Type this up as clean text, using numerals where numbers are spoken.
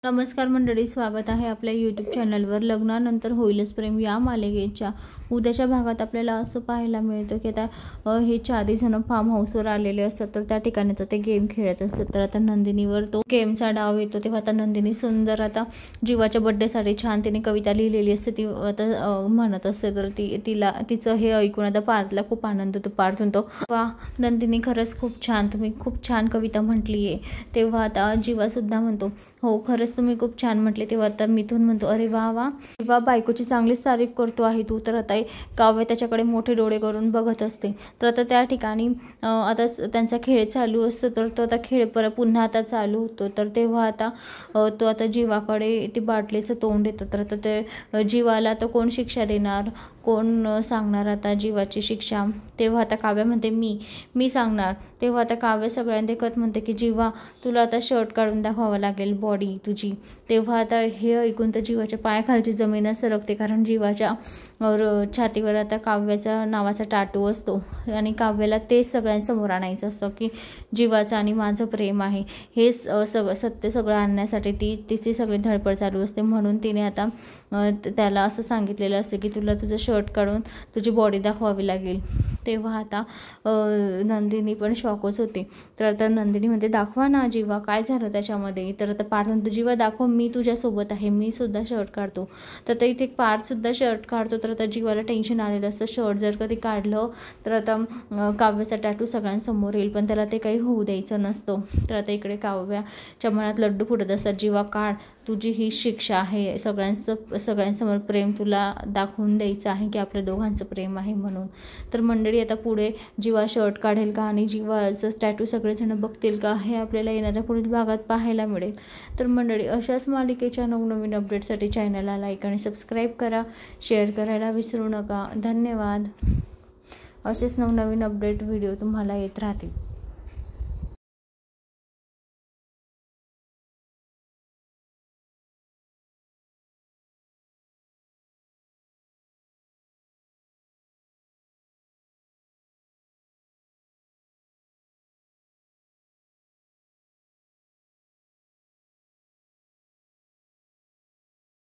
नमस्कार मंडळी, स्वागत आहे आपल्या यूट्यूब चॅनलवर. लग्नानंतर होईलच प्रेम या मालिकेच्या उद्याच्या भागात आपल्याला असं पाहायला मिळतं की आता हे 4 जण फार्म हाऊसवर आलेले असतात. तर त्या ठिकाणी तर ते गेम खेळत असतात. तर आता नंदिनीवर तो गेमचा डाव येतो. तेव्हा आता नंदिनी सुंदर आता जीवाच्या बड्डेसाठी छान तिने कविता लिहिलेली असते. ती आता म्हणत असते. तर तिचं हे ऐकून आता पार्थला खूप आनंद होतो. पार्थ म्हणतो, वा नंदिनी, खरंच खूप छान, तुम्ही खूप छान कविता म्हटली आहे. तेव्हा आता जीवासुद्धा म्हणतो, हो खरंच तुम्ही खूप छान म्हटले. तेव्हा आता मिथून म्हणतो, अरे वा वा वा, बायकोची चांगलीच तारीफ करतो आहे तू. तर आता काव्य त्याच्याकडे मोठे डोळे करून बघत असते. तर आता त्या ठिकाणी आता त्यांचा खेळ चालू असतो. तर तो आता खेळ पुन्हा आता चालू होतो. तर तेव्हा आता तो आता जीवाकडे ती बाटलीचं तोंड येतं. तर आता ते जीवाला आता कोण शिक्षा देणार, कोण सांगणार आता जीवाची शिक्षा. तेव्हा आता काव्य म्हणते, मी सांगणार. तेव्हा आता काव्य सगळ्यांना देखत म्हणते की जीवा, तुला आता शर्ट काढून दाखवावं लागेल, बॉडी तुझी. तेव्हा आता हे ऐकून तर जीवाच्या पायाखालची जमीनच सरकते. कारण जीवाच्या छातीवर आता काव्याचा नावाचा टाटू असतो आणि काव्याला तेच सगळ्यांसमोर आणायचं असतं की जीवाचं आणि माझं प्रेम आहे. हे सत्य सगळं आणण्यासाठी तिची सगळी धडपड चालू असते. म्हणून तिने आता त्याला असं सांगितलेलं असतं की तुला तुझं शर्ट काढून तुझी बॉडी दाखवावी लागेल. तेव्हा आता नंदिनी पण शॉकच होते. तर आता नंदिनी म्हणते, दाखवा ना जीवा, काय झालं त्याच्यामध्ये. तर आता पार्थ म्हणतो, जीवा दाखव, मी तुझ्यासोबत आहे, मी सुद्धा शर्ट काढतो. तर इथे पार्थसुद्धा शर्ट काढतो. तर आता जीवाला टेन्शन आलेलं असतं. शर्ट जर कधी काढलं तर आता काव्याचा टॅटू सगळ्यांसमोर येईल, पण त्याला ते काही होऊ द्यायचं नसतं. तर आता इकडे काव्याच्या मनात लड्डू फुटत असतात. जीवा काढ, तुझी ही शिक्षा आहे. सगळ्यांसमोर प्रेम तुला दाखवून द्यायचं आहे की आपल्या दोघांचं प्रेम आहे म्हणून. तर मंडळी, आता पुढे जीवा शर्ट काढेल का आणि जीवाचं टॅटू सगळेजण बघतील का, हे आपल्याला येणाऱ्या पुढील भागात पाहायला मिळेल. तर मंडळी, अशाच मालिकेच्या नवनवीन अपडेटसाठी चॅनलला लाईक आणि सबस्क्राईब करा, शेअर करायला विसरू नका. धन्यवाद. असेच नवनवीन अपडेट व्हिडिओ तुम्हाला येत राहतील.